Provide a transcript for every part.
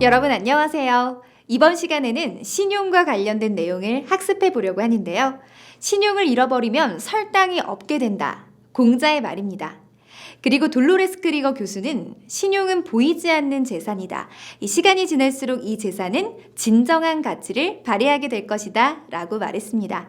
여러분 안녕하세요. 이번 시간에는 신용과 관련된 내용을 학습해 보려고 하는데요. 신용을 잃어버리면 설당이 없게 된다. 공자의 말입니다. 그리고 돌로레스 크리거 교수는 신용은 보이지 않는 재산이다. 이 시간이 지날수록 이 재산은 진정한 가치를 발휘하게 될 것이다. 라고 말했습니다.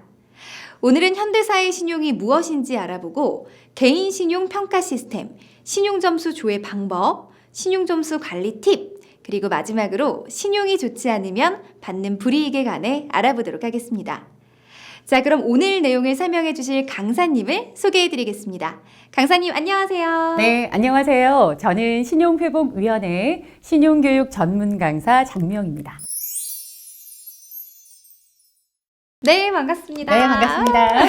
오늘은 현대사의 신용이 무엇인지 알아보고 개인 신용 평가 시스템, 신용점수 조회 방법, 신용점수 관리 팁, 그리고 마지막으로 신용이 좋지 않으면 받는 불이익에 관해 알아보도록 하겠습니다. 자, 그럼 오늘 내용을 설명해 주실 강사님을 소개해 드리겠습니다. 강사님 안녕하세요. 네, 안녕하세요. 저는 신용회복위원회 신용교육 전문 강사 장미영입니다. 네, 반갑습니다. 네, 반갑습니다.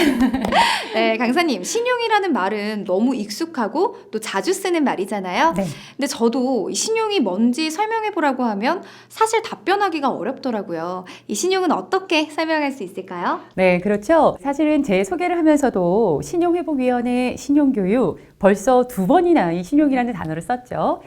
네, 강사님, 신용이라는 말은 너무 익숙하고 또 자주 쓰는 말이잖아요. 네. 근데 저도 이 신용이 뭔지 설명해 보라고 하면 사실 답변하기가 어렵더라고요. 이 신용은 어떻게 설명할 수 있을까요? 네, 그렇죠. 사실은 제 소개를 하면서도 신용회복위원회 신용교육 벌써 2번이나 이 신용이라는 단어를 썼죠.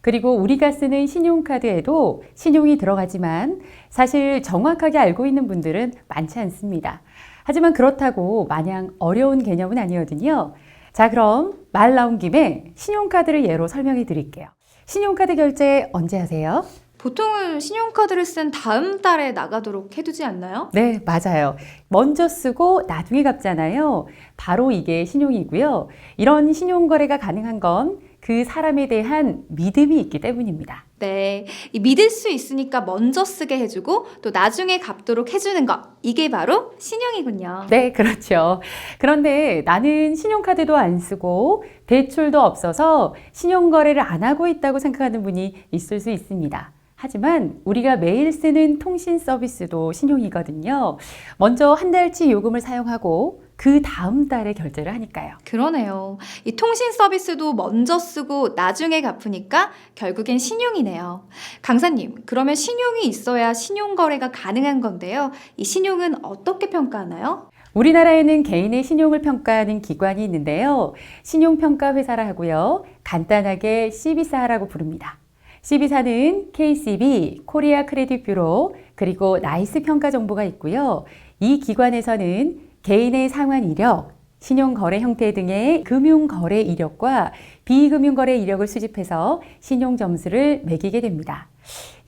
그리고 우리가 쓰는 신용카드에도 신용이 들어가지만 사실 정확하게 알고 있는 분들은 많지 않습니다. 하지만 그렇다고 마냥 어려운 개념은 아니거든요. 자, 그럼 말 나온 김에 신용카드를 예로 설명해 드릴게요. 신용카드 결제 언제 하세요? 보통은 신용카드를 쓴 다음 달에 나가도록 해두지 않나요? 네, 맞아요. 먼저 쓰고 나중에 갚잖아요. 바로 이게 신용이고요. 이런 신용거래가 가능한 건 그 사람에 대한 믿음이 있기 때문입니다. 네, 이 믿을 수 있으니까 먼저 쓰게 해주고 또 나중에 갚도록 해주는 것, 이게 바로 신용이군요. 네, 그렇죠. 그런데 나는 신용카드도 안 쓰고 대출도 없어서 신용거래를 안 하고 있다고 생각하는 분이 있을 수 있습니다. 하지만 우리가 매일 쓰는 통신 서비스도 신용이거든요. 먼저 한 달치 요금을 사용하고 그 다음 달에 결제를 하니까요. 그러네요. 이 통신 서비스도 먼저 쓰고 나중에 갚으니까 결국엔 신용이네요. 강사님, 그러면 신용이 있어야 신용거래가 가능한 건데요. 이 신용은 어떻게 평가하나요? 우리나라에는 개인의 신용을 평가하는 기관이 있는데요. 신용평가회사라 하고요. 간단하게 CB사라고 부릅니다. CB사는 KCB, 코리아 크레딧 뷰로, 그리고 나이스 평가 정보가 있고요. 이 기관에서는 개인의 상환 이력, 신용거래 형태 등의 금융거래 이력과 비금융거래 이력을 수집해서 신용점수를 매기게 됩니다.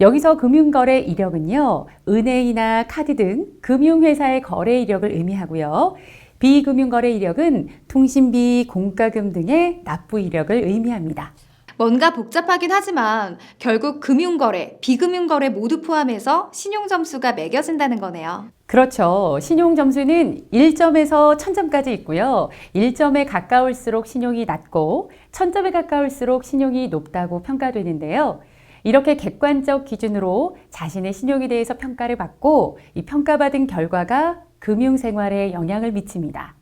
여기서 금융거래 이력은요, 은행이나 카드 등 금융회사의 거래 이력을 의미하고요. 비금융거래 이력은 통신비, 공과금 등의 납부 이력을 의미합니다. 뭔가 복잡하긴 하지만 결국 금융거래, 비금융거래 모두 포함해서 신용점수가 매겨진다는 거네요. 그렇죠. 신용점수는 1점에서 1000점까지 있고요. 1점에 가까울수록 신용이 낮고 1000점에 가까울수록 신용이 높다고 평가되는데요. 이렇게 객관적 기준으로 자신의 신용에 대해서 평가를 받고 이 평가받은 결과가 금융생활에 영향을 미칩니다.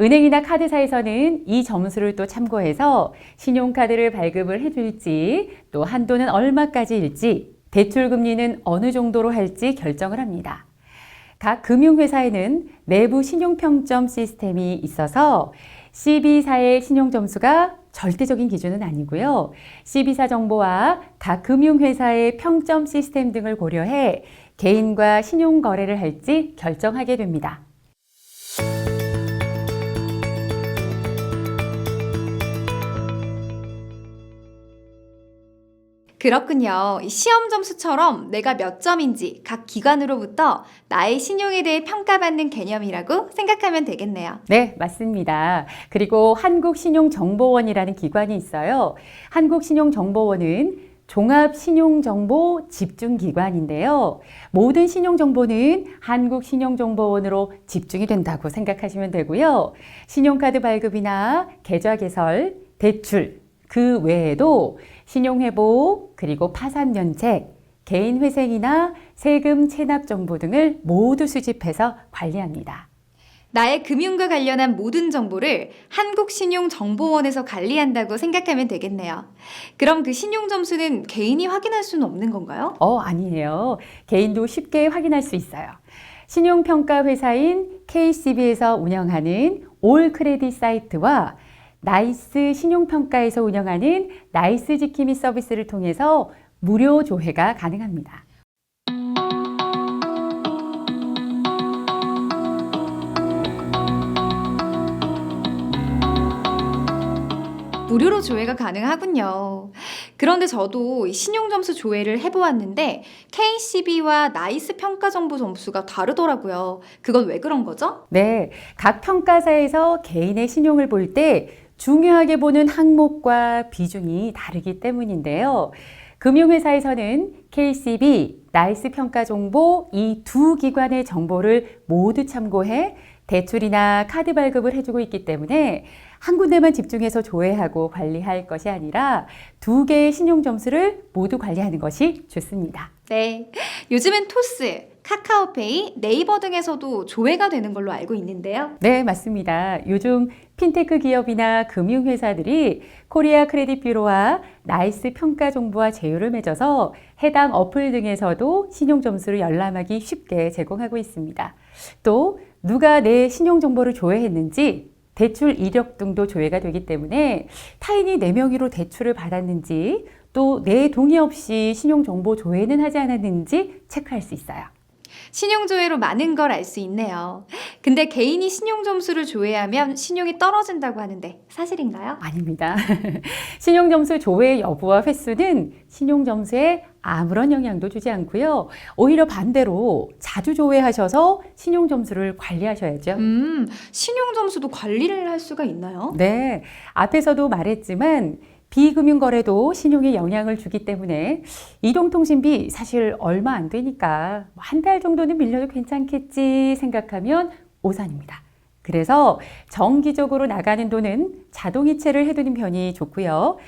은행이나 카드사에서는 이 점수를 또 참고해서 신용카드를 발급을 해줄지 또 한도는 얼마까지일지 대출 금리는 어느 정도로 할지 결정을 합니다. 각 금융회사에는 내부 신용평점 시스템이 있어서 CB사의 신용점수가 절대적인 기준은 아니고요. CB사 정보와 각 금융회사의 평점 시스템 등을 고려해 개인과 신용거래를 할지 결정하게 됩니다. 그렇군요. 이 시험 점수처럼 내가 몇 점인지 각 기관으로부터 나의 신용에 대해 평가받는 개념이라고 생각하면 되겠네요. 네, 맞습니다. 그리고 한국신용정보원이라는 기관이 있어요. 한국신용정보원은 종합신용정보 집중기관인데요. 모든 신용정보는 한국신용정보원으로 집중이 된다고 생각하시면 되고요. 신용카드 발급이나 계좌 개설, 대출, 그 외에도 신용회복, 그리고 파산면책, 개인회생이나 세금 체납 정보 등을 모두 수집해서 관리합니다. 나의 금융과 관련한 모든 정보를 한국신용정보원에서 관리한다고 생각하면 되겠네요. 그럼 그 신용점수는 개인이 확인할 수는 없는 건가요? 아니에요. 개인도 쉽게 확인할 수 있어요. 신용평가 회사인 KCB에서 운영하는 올 크레딧 사이트와 나이스 신용평가에서 운영하는 나이스 지킴이 서비스를 통해서 무료 조회가 가능합니다. 무료로 조회가 가능하군요. 그런데 저도 이 신용점수 조회를 해보았는데 KCB와 나이스 평가정보 점수가 다르더라고요. 그건 왜 그런 거죠? 네, 각 평가사에서 개인의 신용을 볼 때 중요하게 보는 항목과 비중이 다르기 때문인데요. 금융회사에서는 KCB, 나이스 평가정보 이 두 기관의 정보를 모두 참고해 대출이나 카드 발급을 해주고 있기 때문에 한 군데만 집중해서 조회하고 관리할 것이 아니라 두 개의 신용 점수를 모두 관리하는 것이 좋습니다. 네. 요즘은 토스, 카카오페이, 네이버 등에서도 조회가 되는 걸로 알고 있는데요. 네, 맞습니다. 요즘 핀테크 기업이나 금융회사들이 코리아 크레딧 뷰로와 나이스 평가 정보와 제휴를 맺어서 해당 어플 등에서도 신용 점수를 열람하기 쉽게 제공하고 있습니다. 또 누가 내 신용 정보를 조회했는지 대출 이력 등도 조회가 되기 때문에 타인이 내 명의로 대출을 받았는지 또 내 동의 없이 신용 정보 조회는 하지 않았는지 체크할 수 있어요. 신용조회로 많은 걸 알 수 있네요. 근데 개인이 신용 점수를 조회하면 신용이 떨어진다고 하는데 사실인가요? 아닙니다. 신용 점수 조회 여부와 횟수는 신용 점수에 아무런 영향도 주지 않고요. 오히려 반대로 자주 조회하셔서 신용 점수를 관리하셔야죠. 신용 점수도 관리를 할 수가 있나요? 네, 앞에서도 말했지만 비금융거래도 신용에 영향을 주기 때문에 이동통신비 사실 얼마 안 되니까 한 달 정도는 밀려도 괜찮겠지 생각하면 오산입니다. 그래서 정기적으로 나가는 돈은 자동이체를 해두는 편이 좋고요.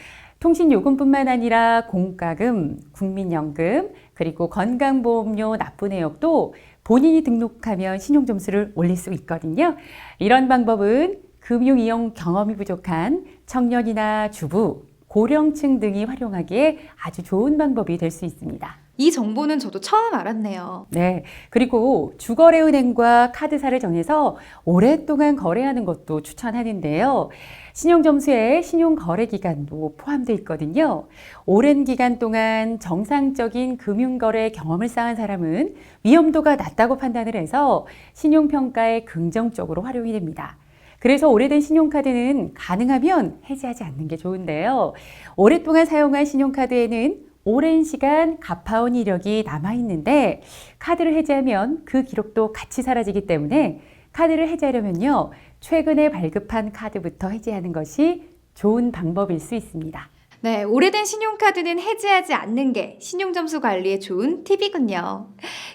통신요금뿐만 아니라 공과금, 국민연금, 그리고 건강보험료 납부 내역도 본인이 등록하면 신용점수를 올릴 수 있거든요. 이런 방법은 금융이용 경험이 부족한 청년이나 주부, 고령층 등이 활용하기에 아주 좋은 방법이 될 수 있습니다. 이 정보는 저도 처음 알았네요. 네. 그리고 주거래은행과 카드사를 정해서 오랫동안 거래하는 것도 추천하는데요. 신용점수에 신용거래기간도 포함되어 있거든요. 오랜 기간 동안 정상적인 금융거래 경험을 쌓은 사람은 위험도가 낮다고 판단을 해서 신용평가에 긍정적으로 활용이 됩니다. 그래서 오래된 신용카드는 가능하면 해지하지 않는 게 좋은데요. 오랫동안 사용한 신용카드에는 오랜 시간 갚아온 이력이 남아있는데 카드를 해지하면 그 기록도 같이 사라지기 때문에 카드를 해지하려면요. 최근에 발급한 카드부터 해지하는 것이 좋은 방법일 수 있습니다. 네, 오래된 신용카드는 해지하지 않는 게 신용점수 관리에 좋은 팁이군요.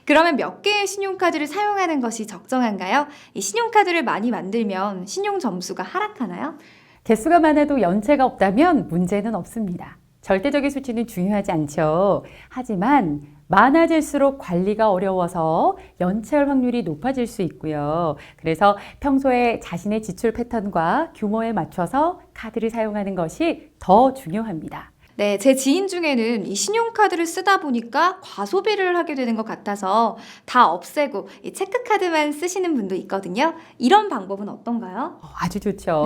그러면 몇 개의 신용카드를 사용하는 것이 적정한가요? 이 신용카드를 많이 만들면 신용점수가 하락하나요? 개수가 많아도 연체가 없다면 문제는 없습니다. 절대적인 수치는 중요하지 않죠. 하지만 많아질수록 관리가 어려워서 연체할 확률이 높아질 수 있고요. 그래서 평소에 자신의 지출 패턴과 규모에 맞춰서 카드를 사용하는 것이 더 중요합니다. 네, 제 지인 중에는 이 신용카드를 쓰다 보니까 과소비를 하게 되는 것 같아서 다 없애고 이 체크카드만 쓰시는 분도 있거든요. 이런 방법은 어떤가요? 아주 좋죠.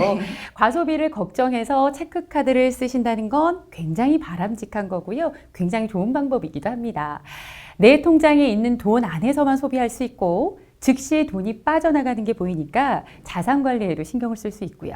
과소비를 걱정해서 체크카드를 쓰신다는 건 굉장히 바람직한 거고요. 굉장히 좋은 방법이기도 합니다. 내 통장에 있는 돈 안에서만 소비할 수 있고 즉시 돈이 빠져나가는 게 보이니까 자산 관리에도 신경을 쓸 수 있고요.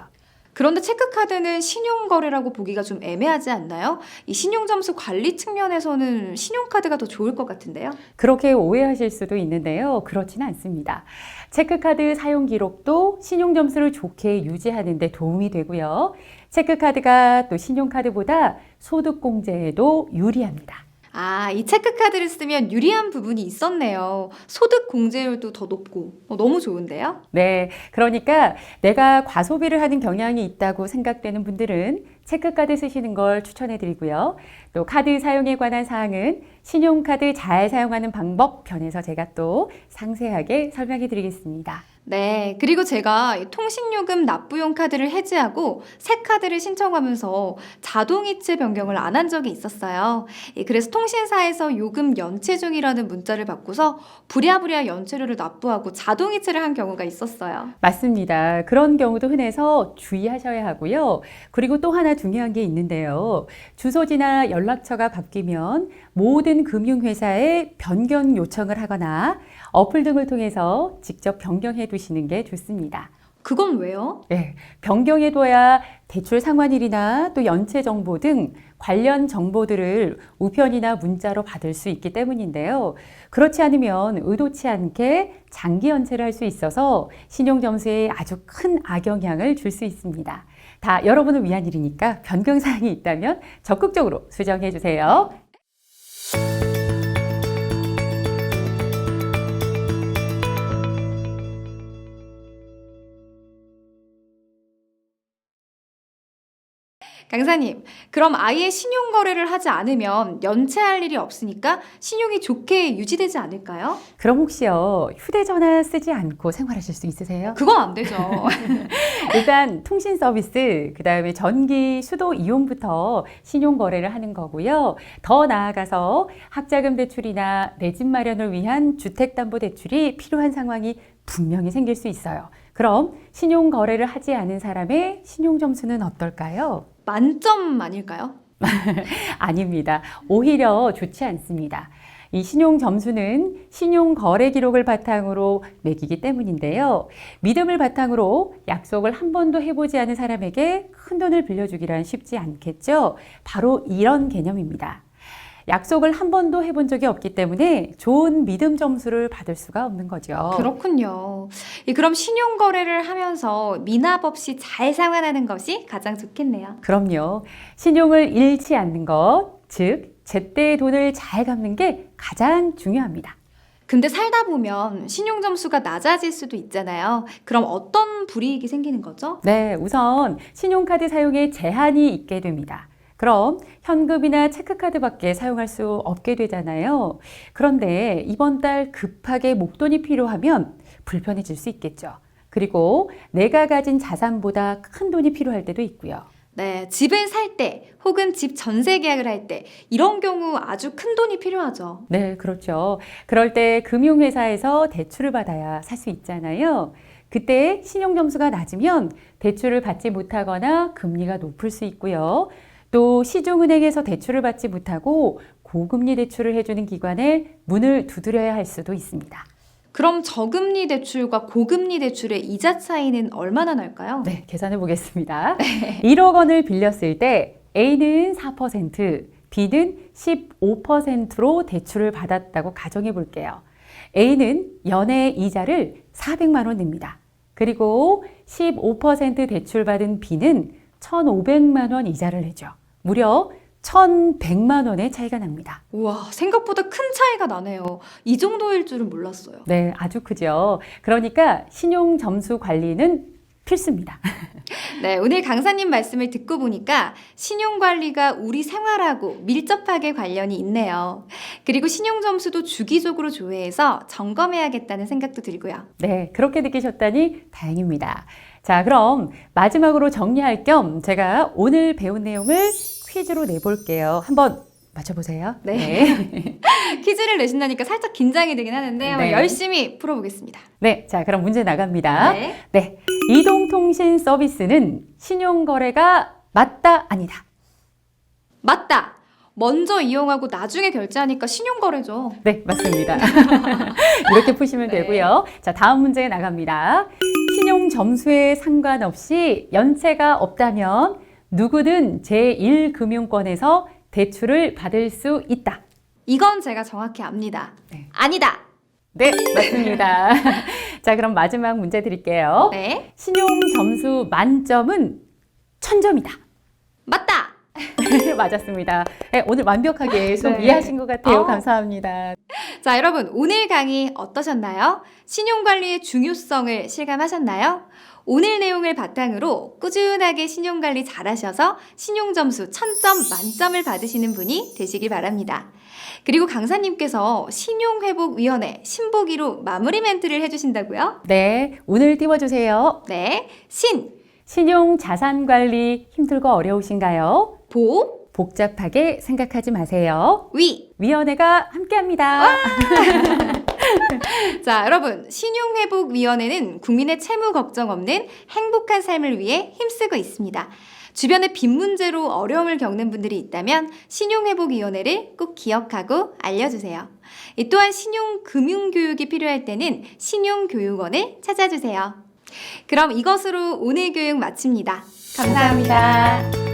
그런데 체크카드는 신용거래라고 보기가 좀 애매하지 않나요? 이 신용점수 관리 측면에서는 신용카드가 더 좋을 것 같은데요. 그렇게 오해하실 수도 있는데요. 그렇지는 않습니다. 체크카드 사용 기록도 신용점수를 좋게 유지하는 데 도움이 되고요. 체크카드가 또 신용카드보다 소득공제에도 유리합니다. 아, 이 체크카드를 쓰면 유리한 부분이 있었네요. 소득 공제율도 더 높고 너무 좋은데요? 네, 그러니까 내가 과소비를 하는 경향이 있다고 생각되는 분들은 체크카드 쓰시는 걸 추천해 드리고요. 또 카드 사용에 관한 사항은 신용카드 잘 사용하는 방법 편에서 제가 또 상세하게 설명해 드리겠습니다. 네, 그리고 제가 이 통신요금 납부용 카드를 해지하고 새 카드를 신청하면서 자동이체 변경을 안 한 적이 있었어요. 그래서 통신사에서 요금 연체 중이라는 문자를 받고서 부랴부랴 연체료를 납부하고 자동이체를 한 경우가 있었어요. 맞습니다. 그런 경우도 흔해서 주의하셔야 하고요. 그리고 또 하나 중요한 게 있는데요. 주소지나 연락처가 바뀌면 모든 금융회사에 변경 요청을 하거나 어플 등을 통해서 직접 변경해 두시는 게 좋습니다. 그건 왜요? 네, 변경해둬야 대출 상환일이나 또 연체 정보 등 관련 정보들을 우편이나 문자로 받을 수 있기 때문인데요. 그렇지 않으면 의도치 않게 장기 연체를 할 수 있어서 신용점수에 아주 큰 악영향을 줄 수 있습니다. 다 여러분을 위한 일이니까 변경사항이 있다면 적극적으로 수정해 주세요. 강사님, 그럼 아예 신용 거래를 하지 않으면 연체할 일이 없으니까 신용이 좋게 유지되지 않을까요? 그럼 혹시요, 휴대전화 쓰지 않고 생활하실 수 있으세요? 그건 안 되죠. 일단 통신 서비스, 그 다음에 전기, 수도 이용부터 신용 거래를 하는 거고요. 더 나아가서 학자금 대출이나 내 집 마련을 위한 주택담보대출이 필요한 상황이 분명히 생길 수 있어요. 그럼 신용 거래를 하지 않은 사람의 신용 점수는 어떨까요? 만점 아닐까요? 아닙니다. 오히려 좋지 않습니다. 이 신용 점수는 신용 거래 기록을 바탕으로 매기기 때문인데요. 믿음을 바탕으로 약속을 한 번도 해보지 않은 사람에게 큰 돈을 빌려주기란 쉽지 않겠죠. 바로 이런 개념입니다. 약속을 한 번도 해본 적이 없기 때문에 좋은 믿음 점수를 받을 수가 없는 거죠. 그렇군요. 그럼 신용 거래를 하면서 미납 없이 잘 상환하는 것이 가장 좋겠네요. 그럼요. 신용을 잃지 않는 것, 즉 제때 돈을 잘 갚는 게 가장 중요합니다. 근데 살다 보면 신용 점수가 낮아질 수도 있잖아요. 그럼 어떤 불이익이 생기는 거죠? 네, 우선 신용카드 사용에 제한이 있게 됩니다. 그럼 현금이나 체크카드밖에 사용할 수 없게 되잖아요. 그런데 이번 달 급하게 목돈이 필요하면 불편해질 수 있겠죠. 그리고 내가 가진 자산보다 큰 돈이 필요할 때도 있고요. 네, 집을 살 때 혹은 집 전세 계약을 할 때 이런 경우 아주 큰 돈이 필요하죠. 네, 그렇죠. 그럴 때 금융회사에서 대출을 받아야 살 수 있잖아요. 그때 신용점수가 낮으면 대출을 받지 못하거나 금리가 높을 수 있고요. 또 시중은행에서 대출을 받지 못하고 고금리 대출을 해주는 기관에 문을 두드려야 할 수도 있습니다. 그럼 저금리 대출과 고금리 대출의 이자 차이는 얼마나 날까요? 네, 계산해 보겠습니다. 1억 원을 빌렸을 때 A는 4%, B는 15%로 대출을 받았다고 가정해 볼게요. A는 연애 이자를 400만 원 냅니다. 그리고 15% 대출받은 B는 1,500만 원 이자를 내죠. 무려 1,100만 원의 차이가 납니다. 우와, 생각보다 큰 차이가 나네요. 이 정도일 줄은 몰랐어요. 네, 아주 크죠. 그러니까 신용 점수 관리는 필수입니다. 네, 오늘 강사님 말씀을 듣고 보니까 신용관리가 우리 생활하고 밀접하게 관련이 있네요. 그리고 신용점수도 주기적으로 조회해서 점검해야겠다는 생각도 들고요. 네, 그렇게 느끼셨다니 다행입니다. 자, 그럼 마지막으로 정리할 겸 제가 오늘 배운 내용을 퀴즈로 내볼게요. 한번 맞춰보세요. 네. 퀴즈를 내신다니까 살짝 긴장이 되긴 하는데 한번 네. 열심히 풀어보겠습니다. 네, 자, 그럼 문제 나갑니다. 네. 네, 이동통신 서비스는 신용거래가 맞다, 아니다. 맞다. 먼저 이용하고 나중에 결제하니까 신용거래죠. 네, 맞습니다. 이렇게 푸시면 네. 되고요. 자, 다음 문제 나갑니다. 신용 점수에 상관없이 연체가 없다면 누구든 제1금융권에서 대출을 받을 수 있다. 이건 제가 정확히 압니다. 네. 아니다. 네, 맞습니다. 자, 그럼 마지막 문제 드릴게요. 네. 신용 점수 만점은 1000점이다. 맞다. 맞았습니다. 네, 오늘 완벽하게 수업 네. 이해하신 것 같아요. 어. 감사합니다. 자, 여러분, 오늘 강의 어떠셨나요? 신용관리의 중요성을 실감하셨나요? 오늘 내용을 바탕으로 꾸준하게 신용관리 잘하셔서 신용점수 1000점 만점을 받으시는 분이 되시길 바랍니다. 그리고 강사님께서 신용회복위원회 신보기로 마무리 멘트를 해주신다고요? 네, 오늘 띄워주세요. 네, 신용 자산 관리 힘들고 어려우신가요? 보, 복잡하게 생각하지 마세요. 위. 위원회가 함께합니다. 자, 여러분, 신용회복위원회는 국민의 채무 걱정 없는 행복한 삶을 위해 힘쓰고 있습니다. 주변에 빚 문제로 어려움을 겪는 분들이 있다면 신용회복위원회를 꼭 기억하고 알려주세요. 또한 신용금융교육이 필요할 때는 신용교육원을 찾아주세요. 그럼 이것으로 오늘 교육 마칩니다. 감사합니다.